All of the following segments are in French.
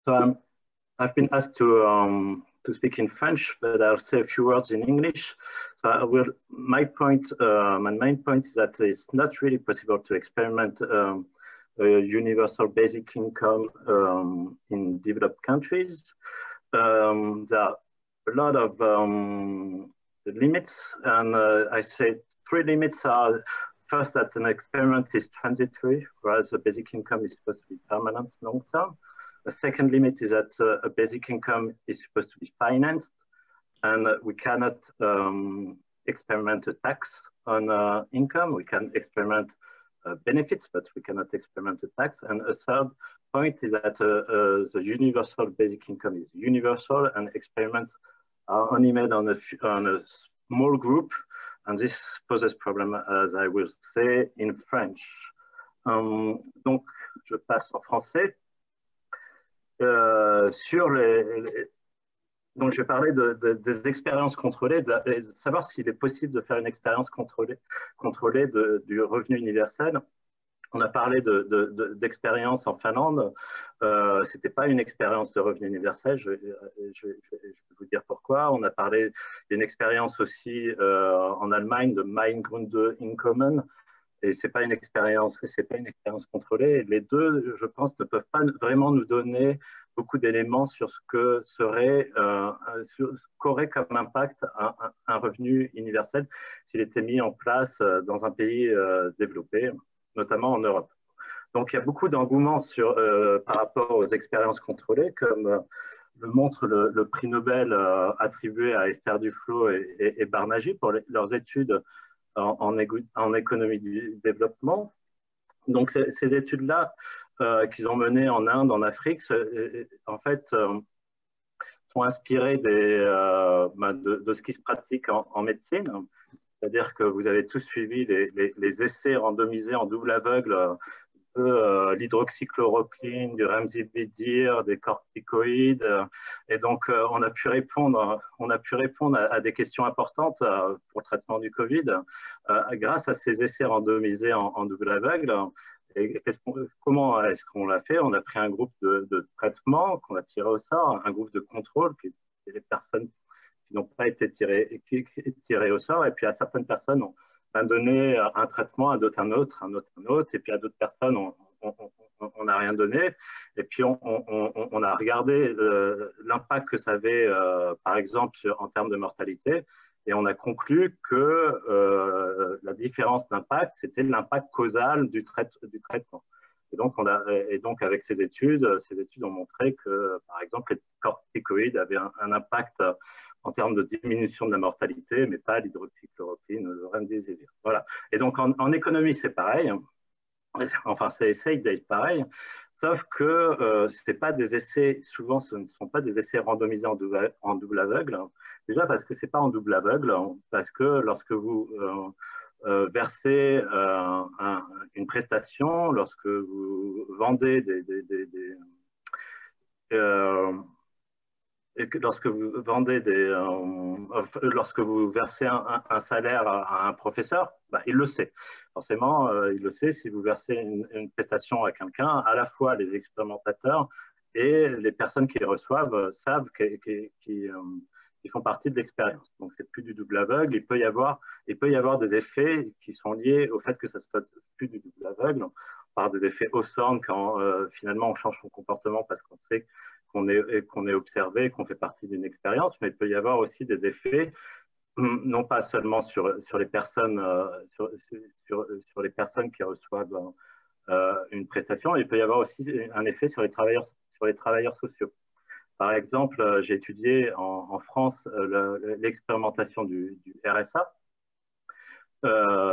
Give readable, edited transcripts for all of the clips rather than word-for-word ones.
So I've been asked to speak in French, but I'll say a few words in English. So my main point is that it's not really possible to experiment a universal basic income in developed countries. There are a lot of limits, and I say three limits are first that an experiment is transitory, whereas a basic income is supposed to be permanent, long-term. The second limit is that a basic income is supposed to be financed, and we cannot experiment a tax on income. We can experiment benefits, but we cannot experiment a tax. And a third point is that the universal basic income is universal, and experiments are only made on a small group, and this poses problem, as I will say in French. Donc, je passe en français. Donc, je vais parler des expériences contrôlées, de savoir s'il est possible de faire une expérience contrôlée du revenu universel. On a parlé d'expérience en Finlande. Ce n'était pas une expérience de revenu universel, je vais vous dire pourquoi. On a parlé d'une expérience aussi en Allemagne de Mein Grundeinkommen. Et ce n'est pas une expérience contrôlée. Les deux, je pense, ne peuvent pas vraiment nous donner beaucoup d'éléments sur ce que qu'aurait comme impact un revenu universel s'il était mis en place dans un pays développé, notamment en Europe. Donc, il y a beaucoup d'engouement par rapport aux expériences contrôlées, comme le montre le prix Nobel attribué à Esther Duflo et Barnagi pour leurs études en économie du développement. Donc, ces études-là qu'ils ont menées en Inde, en Afrique, en fait, sont inspirées de ce qui se pratique en médecine. C'est-à-dire que vous avez tous suivi les essais randomisés en double aveugle de l'hydroxychloroquine, du remdesivir, des corticoïdes. Et donc, on a pu répondre à des questions importantes pour le traitement du Covid grâce à ces essais randomisés en double aveugle. Et comment est-ce qu'on l'a fait? On a pris un groupe de traitement qu'on a tiré au sort, un groupe de contrôle, qui est les personnes qui n'ont pas été tirées au sort. Et puis, à certaines personnes, on a donné un traitement, à d'autres un autre, et puis à d'autres personnes, on n'a rien donné. Et puis, on a regardé l'impact que ça avait, par exemple, en termes de mortalité, et on a conclu que la différence d'impact, c'était l'impact causal du traitement. Et donc, avec ces études ont montré que, par exemple, les corticoïdes avaient un impact en termes de diminution de la mortalité, mais pas l'hydroxychloroquine, le remdesivir. Voilà. Et donc, en économie, c'est pareil. Enfin, ça essaye d'être pareil, sauf que c'est pas des essais, souvent, ce ne sont pas des essais randomisés en double aveugle. Déjà parce que c'est pas en double aveugle, parce que lorsque vous versez une prestation, lorsque vous vendez lorsque vous versez un salaire à un professeur, bah, il le sait. Forcément, il le sait. Si vous versez une prestation à quelqu'un, à la fois les expérimentateurs et les personnes qui les reçoivent savent qu'ils font partie de l'expérience. Donc, c'est plus du double aveugle. Il peut y avoir des effets qui sont liés au fait que ça soit plus du double aveugle, par des effets Hawthorne quand finalement on change son comportement parce qu'on sait qu'on est observé, qu'on fait partie d'une expérience, mais il peut y avoir aussi des effets, non pas seulement sur les personnes, sur les personnes qui reçoivent une prestation, il peut y avoir aussi un effet sur les travailleurs sociaux. Par exemple, j'ai étudié en France l'expérimentation du RSA,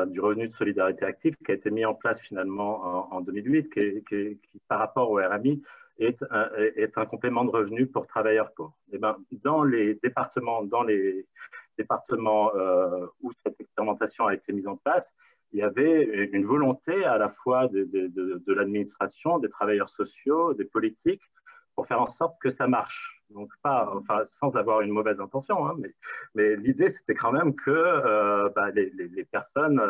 du revenu de solidarité active, qui a été mis en place finalement en 2008, qui par rapport au RMI, est un complément de revenu pour travailleurs pauvres. Et ben, dans les départements où cette expérimentation a été mise en place, il y avait une volonté à la fois de l'administration, des travailleurs sociaux, des politiques, pour faire en sorte que ça marche. Donc, sans avoir une mauvaise intention, hein, mais l'idée, c'était quand même que les personnes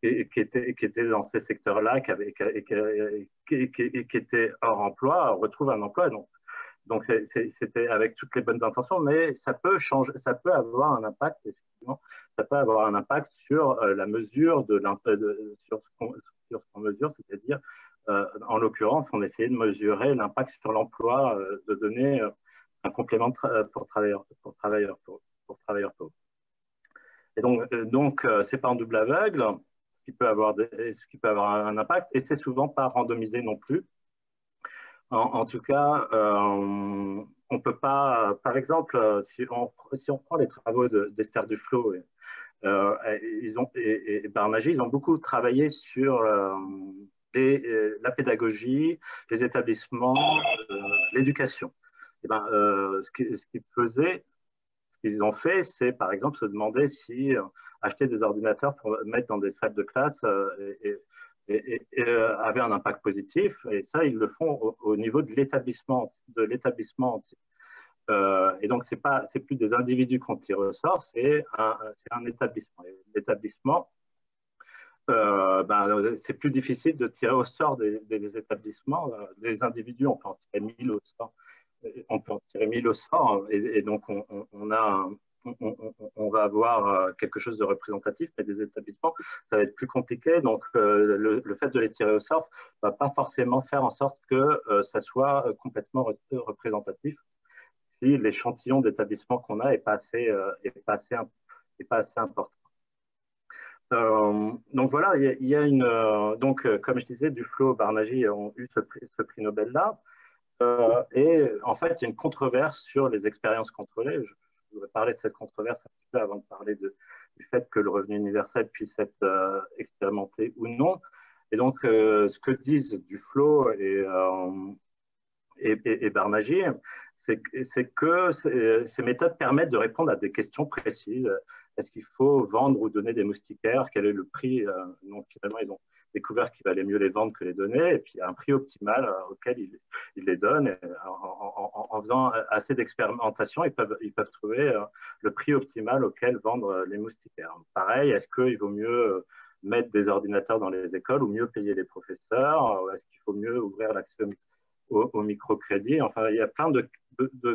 qui étaient dans ces secteurs-là, qui étaient hors emploi, retrouvent un emploi. Donc c'était avec toutes les bonnes intentions, mais ça peut changer, ça peut avoir un impact, effectivement, ça peut avoir un impact sur la mesure sur ce qu'on mesure, c'est-à-dire, en l'occurrence, on essayait de mesurer l'impact sur l'emploi de donner un complément pour travailleurs pauvres. Et donc c'est pas en double aveugle, ce qui peut avoir un impact, et c'est souvent pas randomisé non plus. En tout cas, on peut pas, par exemple, si on prend les travaux d'Esther Duflo et Barnagi, ils ont beaucoup travaillé sur la pédagogie, les établissements, l'éducation. Et ben, ce qu'ils ont fait, c'est par exemple se demander si acheter des ordinateurs pour mettre dans des salles de classe avait un impact positif. Et ça, ils le font au niveau de l'établissement entier. Et donc, c'est plus des individus qu'on tire au sort, c'est un établissement. L'établissement, c'est plus difficile de tirer au sort des établissements. Les individus, on peut en tirer 1000 au sort. On peut en tirer 1000 au sort. Et donc, on va avoir quelque chose de représentatif, mais des établissements, ça va être plus compliqué. Donc, le fait de les tirer au sort ne va pas forcément faire en sorte que ça soit complètement représentatif si l'échantillon d'établissements qu'on a n'est pas assez important. Donc voilà, il y a une. Comme je disais, Duflo et Barnagi ont eu ce prix Nobel-là. Et en fait, il y a une controverse sur les expériences contrôlées. Je voudrais parler de cette controverse un petit peu avant de parler du fait que le revenu universel puisse être expérimenté ou non. Et donc, ce que disent Duflo et Barnagi, c'est que ces méthodes permettent de répondre à des questions précises. Est-ce qu'il faut vendre ou donner des moustiquaires? Quel est le prix? Donc, finalement, ils ont découvert qu'il valait mieux les vendre que les donner. Et puis, il y a un prix optimal auquel ils les donnent. Et en faisant assez d'expérimentation, ils peuvent trouver le prix optimal auquel vendre les moustiquaires. Pareil, est-ce qu'il vaut mieux mettre des ordinateurs dans les écoles ou mieux payer les professeurs? Est-ce qu'il faut mieux ouvrir l'accès au microcrédit? Enfin, il y a plein de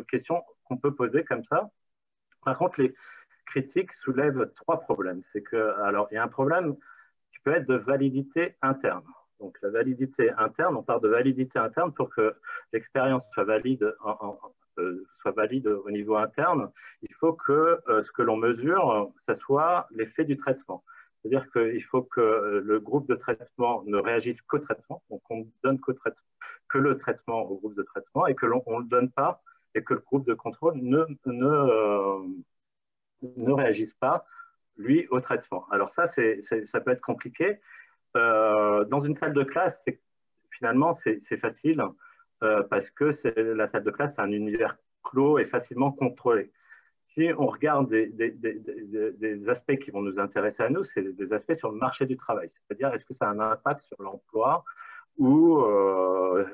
questions qu'on peut poser comme ça. Par contre, les critiques soulèvent 3 problèmes. Alors, il y a un problème qui peut être de validité interne. Donc, la validité interne, on parle de validité interne pour que l'expérience soit valide, soit valide au niveau interne. Il faut que ce que l'on mesure, ce soit l'effet du traitement. C'est-à-dire qu'il faut que le groupe de traitement ne réagisse qu'au traitement, donc on ne donne que le traitement au groupe de traitement et que l'on ne le donne pas et que le groupe de contrôle ne réagisse pas, lui, au traitement. Alors ça peut être compliqué. Dans une salle de classe, finalement, c'est facile parce que la salle de classe, c'est un univers clos et facilement contrôlé. Si on regarde des aspects qui vont nous intéresser à nous, c'est des aspects sur le marché du travail. C'est-à-dire, est-ce que ça a un impact sur l'emploi ou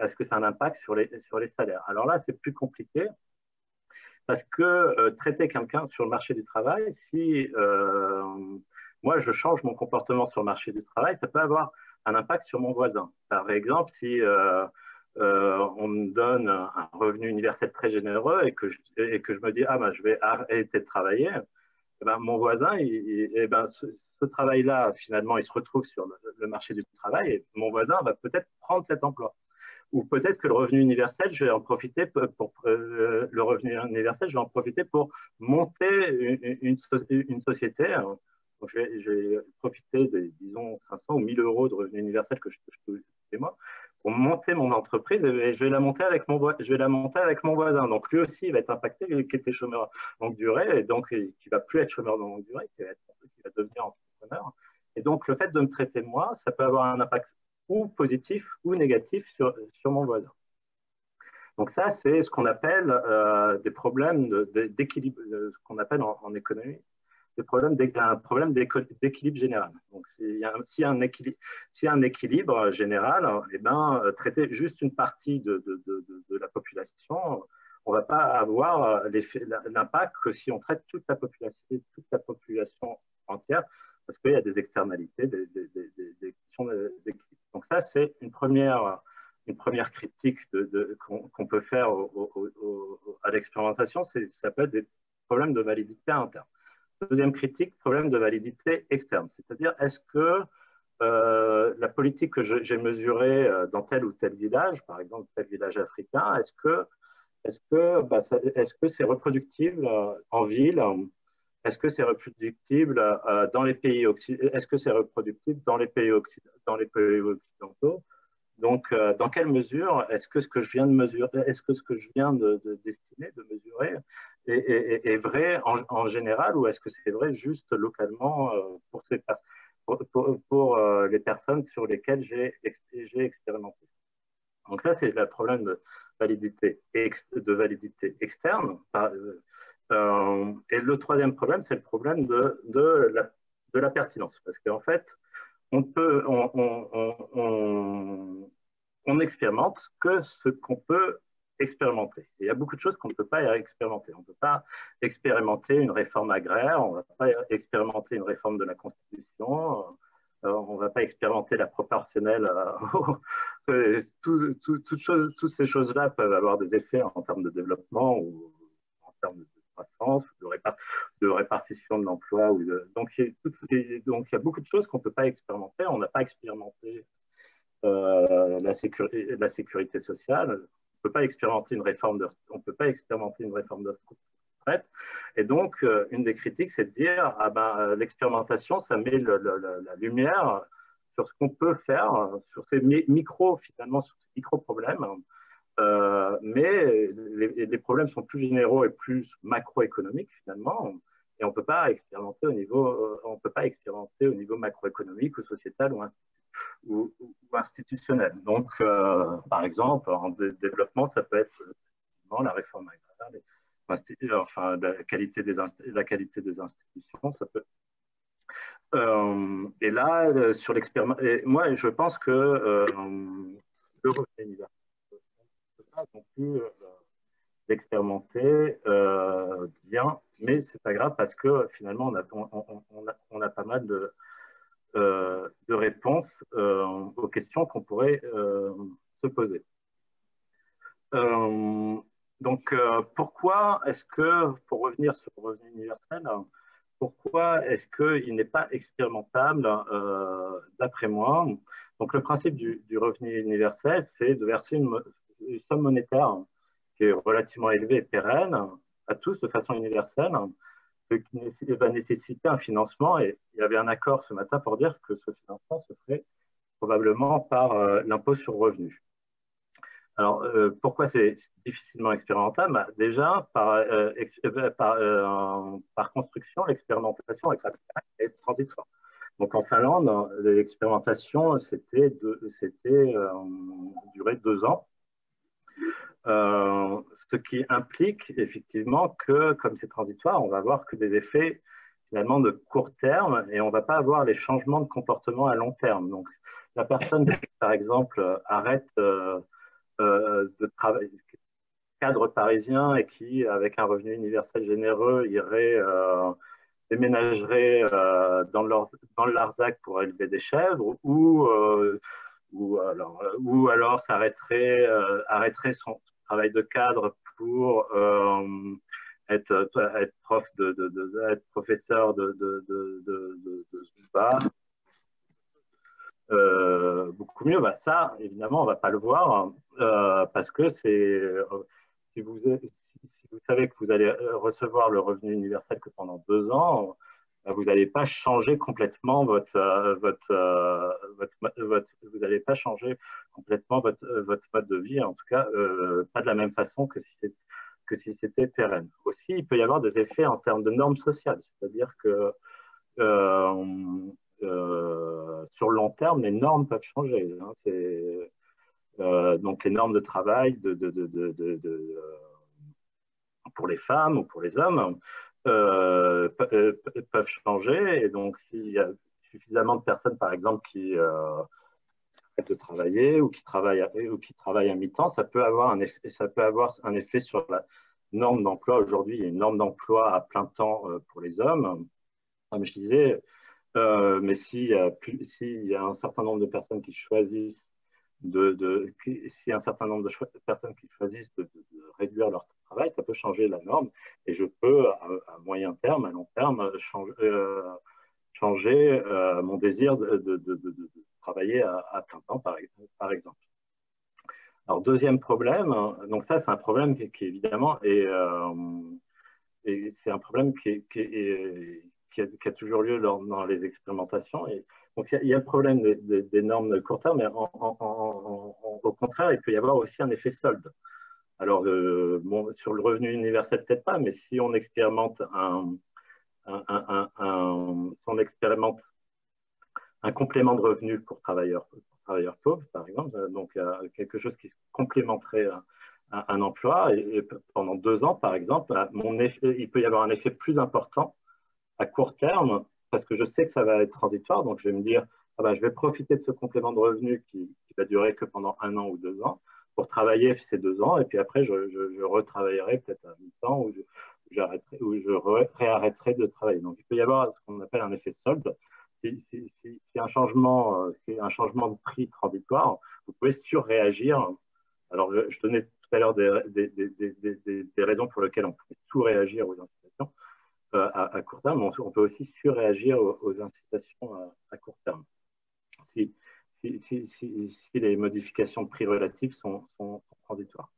est-ce que ça a un impact sur les salaires? Alors là, c'est plus compliqué parce que traiter quelqu'un sur le marché du travail, si moi je change mon comportement sur le marché du travail, ça peut avoir un impact sur mon voisin. Par exemple, si on me donne un revenu universel très généreux et que je me dis je vais arrêter de travailler, mon voisin, ce travail-là, finalement, il se retrouve sur le marché du travail et mon voisin va peut-être prendre cet emploi. Ou peut-être que le revenu universel, je vais en profiter pour monter une société. Donc je vais profiter des, disons, 500 ou 1000 euros de revenu universel que je touche chez moi pour monter mon entreprise et je vais la monter avec mon voisin. Donc lui aussi, il va être impacté, qui était chômeur longue durée et donc qui ne va plus être chômeur longue durée, qui va devenir entrepreneur. Et donc le fait de me traiter moi, ça peut avoir un impact ou positif ou négatif sur mon voisin. Donc ça, c'est ce qu'on appelle des problèmes d'équilibre, ce qu'on appelle en économie, un problème d'équilibre général. Donc s'il y a un équilibre général, traiter juste une partie de la population, on ne va pas avoir l'impact que si on traite toute la population entière parce qu'il y a des externalités, des questions d'équilibre. Donc ça, c'est une première critique qu'on peut faire à l'expérimentation, ça peut être des problèmes de validité interne. Deuxième critique, problème de validité externe, c'est-à-dire est-ce que la politique que j'ai mesurée dans tel ou tel village, par exemple tel village africain, est-ce que c'est reproductible en ville? Est-ce que c'est reproductible dans les pays occidentaux? Est-ce que c'est reproductible dans les pays occidentaux? Donc, dans quelle mesure est-ce que ce que je viens de mesurer, est-ce que ce que je viens d'estimer, de mesurer, est vrai en général, ou est-ce que c'est vrai juste localement pour les personnes sur lesquelles j'ai expérimenté? Donc ça, c'est le problème de validité externe. Et le troisième problème, c'est le problème de la pertinence. Parce qu'en fait, on expérimente que ce qu'on peut expérimenter. Et il y a beaucoup de choses qu'on ne peut pas expérimenter. On ne peut pas expérimenter une réforme agraire, on ne va pas expérimenter une réforme de la Constitution, on ne va pas expérimenter la proportionnelle. Toutes ces choses-là peuvent avoir des effets en termes de développement ou en termes de croissance, de répartition de l'emploi. Donc, il y a beaucoup de choses qu'on ne peut pas expérimenter. On n'a pas expérimenté la sécurité sociale. On ne peut pas expérimenter une réforme de retraite. Et donc, une des critiques, c'est de dire l'expérimentation, ça met la lumière sur ce qu'on peut faire, sur ces micro-problèmes. Mais les problèmes sont plus généraux et plus macroéconomiques, finalement. Et on ne peut pas expérimenter au niveau macroéconomique ou sociétal ou institutionnel. Donc, par exemple, en développement, ça peut être la réforme agraire, la qualité des institutions, ça peut. Et là, sur l'expérimentation, moi, je pense que le revenu universel ne peut pas non plus l'expérimenter bien, mais c'est pas grave parce que finalement, on a pas mal de réponses aux questions qu'on pourrait se poser. Donc, pourquoi est-ce que, pour revenir sur le revenu universel, pourquoi est-ce qu'il n'est pas expérimentable d'après moi? Donc, le principe du revenu universel, c'est de verser une somme monétaire qui est relativement élevée et pérenne à tous de façon universelle, ce qui va nécessiter un financement. Et il y avait un accord ce matin pour dire que ce financement se ferait probablement par l'impôt sur le revenu. Alors, pourquoi c'est difficilement expérimentable? Déjà, par construction, l'expérimentation est transitoire. Donc, en Finlande, l'expérimentation, durait 2 ans. Ce qui implique effectivement que, comme c'est transitoire, on va avoir que des effets finalement de court terme et on ne va pas avoir les changements de comportement à long terme. Donc, la personne qui, par exemple, arrête de travailler, cadre parisien et qui, avec un revenu universel généreux, déménagerait dans le Larzac pour élever des chèvres ou alors arrêterait son travail de cadre pour être professeur de Zumba. Beaucoup mieux. Ça, évidemment, on ne va pas le voir parce que si vous savez que vous allez recevoir le revenu universel que pendant 2 ans, vous n'allez pas changer complètement votre mode de vie, en tout cas pas de la même façon que si c'était pérenne. Aussi, il peut y avoir des effets en termes de normes sociales, c'est-à-dire que sur le long terme, les normes peuvent changer. Donc, les normes de travail pour les femmes ou pour les hommes peuvent changer. Et donc, s'il y a suffisamment de personnes, par exemple, qui arrêtent de travailler ou qui travaillent à mi-temps, ça peut avoir un effet sur la norme d'emploi. Aujourd'hui, il y a une norme d'emploi à plein temps pour les hommes. Comme je disais, Mais s'il y a un certain nombre de personnes qui choisissent s'il y a un certain nombre de personnes qui choisissent de réduire leur travail, ça peut changer la norme et je peux, à moyen terme, à long terme, changer mon désir de travailler à plein temps, par exemple. Alors, deuxième problème, donc ça, c'est un problème qui évidemment et c'est un problème qui a toujours lieu dans les expérimentations. Et donc, il y a le problème des normes de court terme, mais au contraire, il peut y avoir aussi un effet solde. Alors, bon, sur le revenu universel, peut-être pas, mais si on expérimente si on expérimente un complément de revenu pour travailleurs pauvres, par exemple, donc quelque chose qui complémenterait un emploi, et pendant 2 ans, par exemple, il peut y avoir un effet plus important à court terme, parce que je sais que ça va être transitoire, donc je vais me dire, ah ben, je vais profiter de ce complément de revenu qui va durer que pendant 1 an ou 2 ans, pour travailler ces 2 ans, et puis après, je retravaillerai peut-être à mi-temps, ou je réarrêterai de travailler. Donc, il peut y avoir ce qu'on appelle un effet solde. Si un changement de prix transitoire, vous pouvez surréagir. Alors, je donnais tout à l'heure des raisons pour lesquelles on pouvait sous-réagir aux incitations à court terme, mais on peut aussi surréagir aux incitations à court terme. Si les modifications de prix relatives sont transitoires.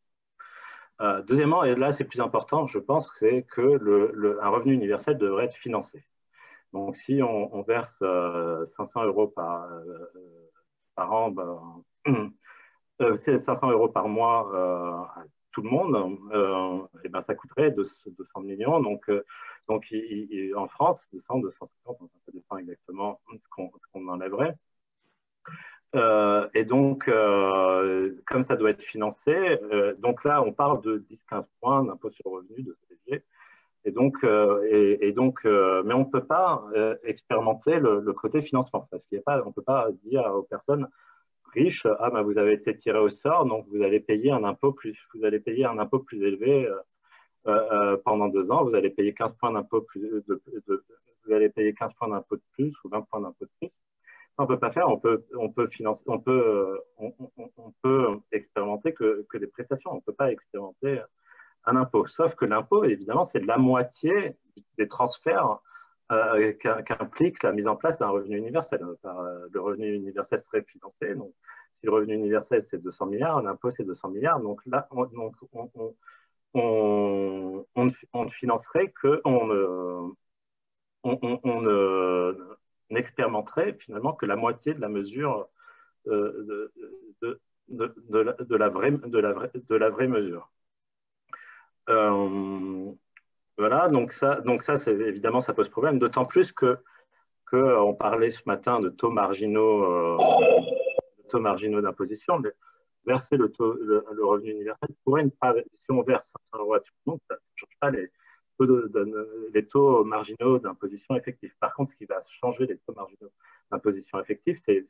Deuxièmement, et là c'est plus important, je pense, c'est que un revenu universel devrait être financé. Donc si on verse 500 euros par an, 500 euros par mois à tout le monde, et ben ça coûterait 200 millions. Donc en France, 200, 250, ça dépend exactement ce qu'on enlèverait. Et donc, comme ça doit être financé, donc là, on parle de 10-15 points d'impôt sur le revenu, de CSG. Et donc, mais on ne peut pas expérimenter le côté financement, parce qu'on ne peut pas dire aux personnes riches, ah ben vous avez été tiré au sort, donc vous allez payer un impôt plus élevé pendant 2 ans, vous allez payer 15 points d'impôt vous allez payer 15 points d'impôt de plus ou 20 points d'impôt de plus. On ne peut pas faire, on peut expérimenter que des prestations, on ne peut pas expérimenter un impôt. Sauf que l'impôt, évidemment, c'est de la moitié des transferts qu'implique la mise en place d'un revenu universel. Le revenu universel serait financé, donc si le revenu universel c'est 200 milliards, l'impôt c'est 200 milliards, donc là on ne financerait que, n'expérimenterait finalement que la moitié de la mesure de la vraie mesure. Voilà, donc ça évidemment, ça pose problème, d'autant plus qu'on parlait ce matin de taux marginaux d'imposition. Verser le revenu universel pourrait si on verse 500 euros à tout le monde, ça ne change pas les taux marginaux d'imposition effectifs. Par contre, ce qui va changer les taux marginaux d'imposition effectifs, c'est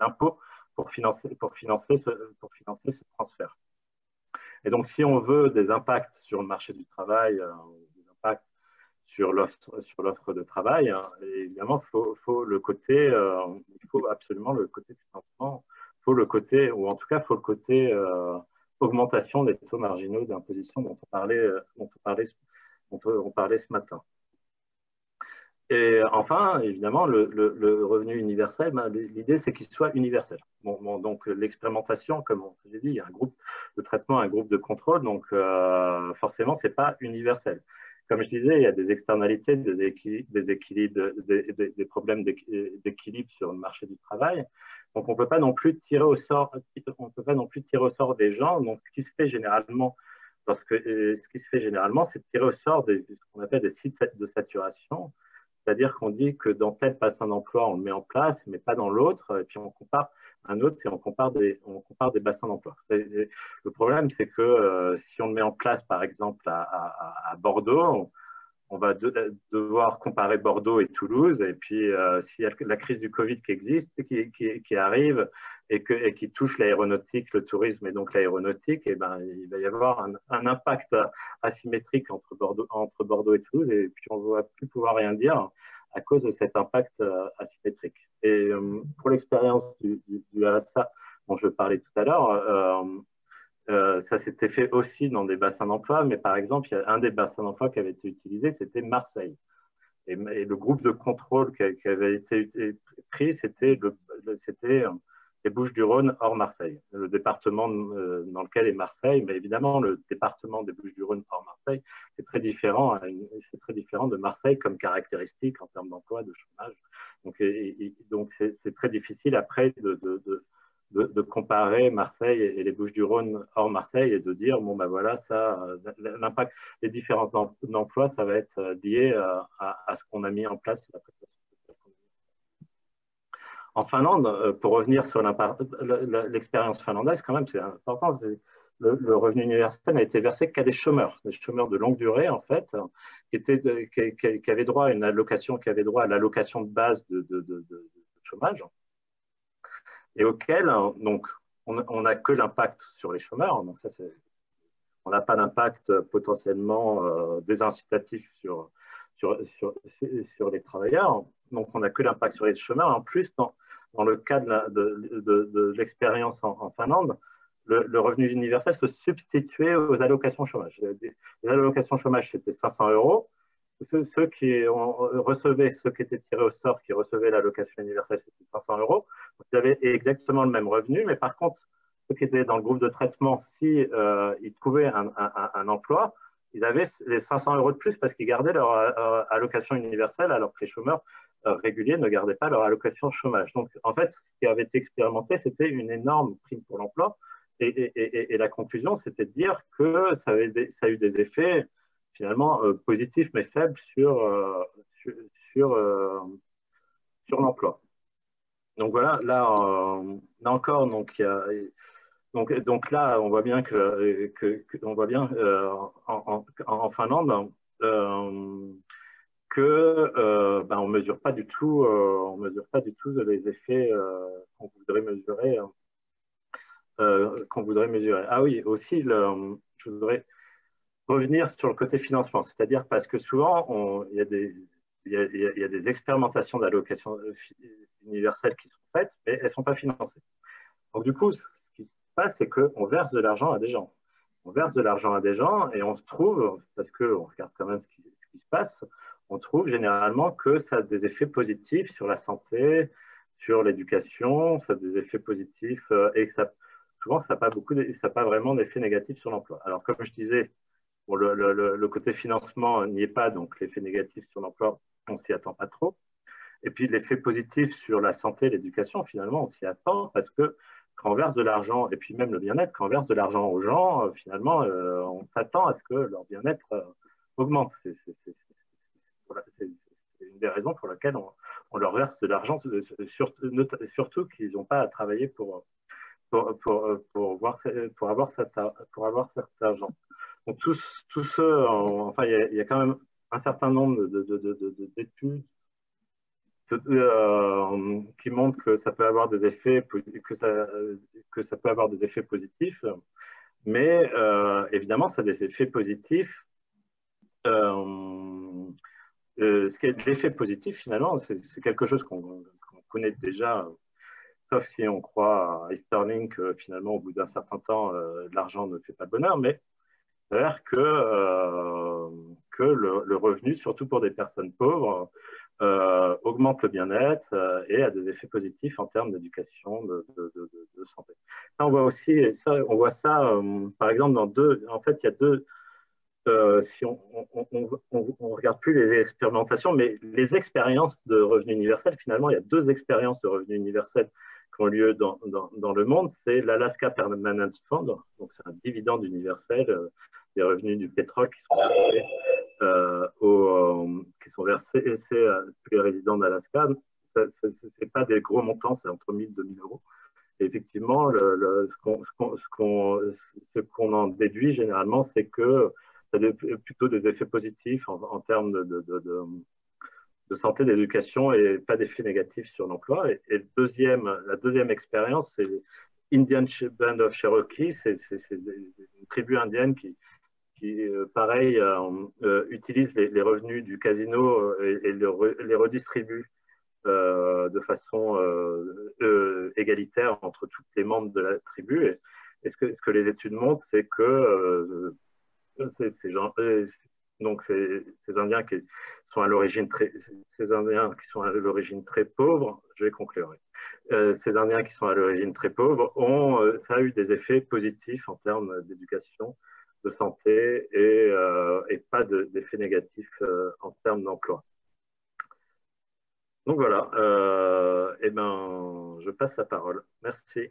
l'impôt pour financer ce transfert. Et donc, si on veut des impacts sur le marché du travail, des impacts sur l'offre de travail, évidemment, il faut absolument le côté financement, ou en tout cas, il faut le côté augmentation des taux marginaux d'imposition dont on parlait ce matin. Et enfin, évidemment, le revenu universel, l'idée, c'est qu'il soit universel. Donc, l'expérimentation, comme on l'a dit, il y a un groupe de traitement, un groupe de contrôle, donc forcément, ce n'est pas universel. Comme je disais, il y a des externalités, des équilibres, des problèmes d'équilibre sur le marché du travail. Donc, on ne peut pas non plus tirer au sort des gens. Donc, ce qui se fait généralement, c'est de tirer au sort ce qu'on appelle des sites de saturation. C'est-à-dire qu'on dit que dans tel bassin d'emploi, on le met en place, mais pas dans l'autre, et puis on compare un autre et on compare des bassins d'emploi. Le problème, c'est que si on le met en place, par exemple, à Bordeaux, on va devoir comparer Bordeaux et Toulouse, et puis s'il y a la crise du Covid qui existe, qui arrive, et qui touche l'aéronautique, le tourisme et donc l'aéronautique, et ben, il va y avoir un impact asymétrique entre Bordeaux et Toulouse, et puis on ne va plus pouvoir rien dire à cause de cet impact asymétrique. Et pour l'expérience du RSA dont je parlais tout à l'heure, ça s'était fait aussi dans des bassins d'emploi, mais par exemple, il y a un des bassins d'emploi qui avait été utilisé, c'était Marseille. Et le groupe de contrôle qui avait été pris, c'était les Bouches-du-Rhône hors Marseille, le département dans lequel est Marseille. Mais évidemment, le département des Bouches-du-Rhône hors Marseille, c'est très différent de Marseille comme caractéristique en termes d'emploi, de chômage. Donc, c'est très difficile après de comparer Marseille et les Bouches-du-Rhône hors Marseille et de dire, bon, ben voilà, ça, l'impact des différents emplois, ça va être lié à ce qu'on a mis en place. En Finlande, pour revenir sur l'expérience finlandaise, quand même, c'est important, le revenu universel n'a été versé qu'à des chômeurs de longue durée, en fait, qui avaient droit à une allocation, qui avaient droit à l'allocation de base de chômage, et auquel, donc, on n'a que l'impact sur les chômeurs. Donc ça, on n'a pas d'impact potentiellement désincitatif sur les travailleurs. Donc, on n'a que l'impact sur les chômeurs. En plus, dans le cas de l'expérience en Finlande, le revenu universel se substituait aux allocations chômage. Les allocations chômage, c'était 500 euros. Ceux qui recevaient, ceux qui étaient tirés au sort, qui recevaient l'allocation universelle, c'était 500 euros. Donc, ils avaient exactement le même revenu, mais par contre, ceux qui étaient dans le groupe de traitement, si ils trouvaient un emploi, ils avaient les 500 euros de plus parce qu'ils gardaient leur allocation universelle, alors que les chômeurs réguliers ne gardaient pas leur allocation chômage. Donc, en fait, ce qui avait été expérimenté, c'était une énorme prime pour l'emploi. Et la conclusion, c'était de dire que ça a eu des effets finalement positifs, mais faibles sur l'emploi. Donc voilà, là encore, donc là, on voit bien on voit bien en Finlande ben, on mesure pas du tout les effets qu'on voudrait mesurer. Ah oui, aussi, je voudrais revenir sur le côté financement, c'est-à-dire parce que souvent, il y a des expérimentations d'allocation universelle qui sont faites, mais elles ne sont pas financées. Donc du coup, ce qui se passe, c'est qu'on verse de l'argent à des gens. On verse de l'argent à des gens et on se trouve, parce qu'on regarde quand même ce qui se passe, on trouve généralement que ça a des effets positifs sur la santé, sur l'éducation, ça a des effets positifs et que souvent, ça n'a pas vraiment d'effet négatif sur l'emploi. Alors, comme je disais, bon, le côté financement n'y est pas, donc l'effet négatif sur l'emploi, on ne s'y attend pas trop. Et puis, l'effet positif sur la santé, l'éducation, finalement, on s'y attend parce que quand on verse de l'argent, et puis même le bien-être, quand on verse de l'argent aux gens, finalement, on s'attend à ce que leur bien-être augmente. C'est une des raisons pour laquelle on leur verse de l'argent, surtout qu'ils n'ont pas à travailler pour avoir cet argent. Donc, tous ceux, enfin, il y a quand même un certain nombre d'études qui montrent que ça peut avoir des effets, que ça peut avoir des effets positifs, mais évidemment, ça a des effets positifs. L'effet positif, finalement, c'est quelque chose qu'on connaît déjà, sauf si on croit à Easterlink, finalement, au bout d'un certain temps, l'argent ne fait pas le bonheur, mais c'est-à-dire que le revenu, surtout pour des personnes pauvres, augmente le bien-être et a des effets positifs en termes d'éducation, de santé. Ça, on voit ça, par exemple, en fait, il y a deux, si on regarde plus les expérimentations, mais les expériences de revenu universel, finalement, il y a deux expériences de revenu universel qui ont lieu dans le monde. C'est l'Alaska Permanent Fund, donc c'est un dividende universel des revenus du pétrole qui sont versés à tous les résidents d'Alaska. Ce n'est pas des gros montants, c'est entre 1 000 et 2 000 euros. Et effectivement, ce qu'on en déduit généralement, c'est que ça a plutôt des effets positifs en termes de santé, d'éducation et pas d'effets négatifs sur l'emploi. Et la deuxième expérience, c'est Indian Band of Cherokee. C'est une tribu indienne qui pareil, utilise les revenus du casino et les redistribue de façon égalitaire entre tous les membres de la tribu. Et ce que les études montrent, c'est que ces gens, donc ces Indiens qui sont à l'origine ces Indiens qui sont à l'origine très pauvres, je vais conclure. Ces Indiens qui sont à l'origine très pauvres ça a eu des effets positifs en termes d'éducation, de santé et pas d'effets négatifs en termes d'emploi. Donc voilà, et ben, je passe la parole. Merci.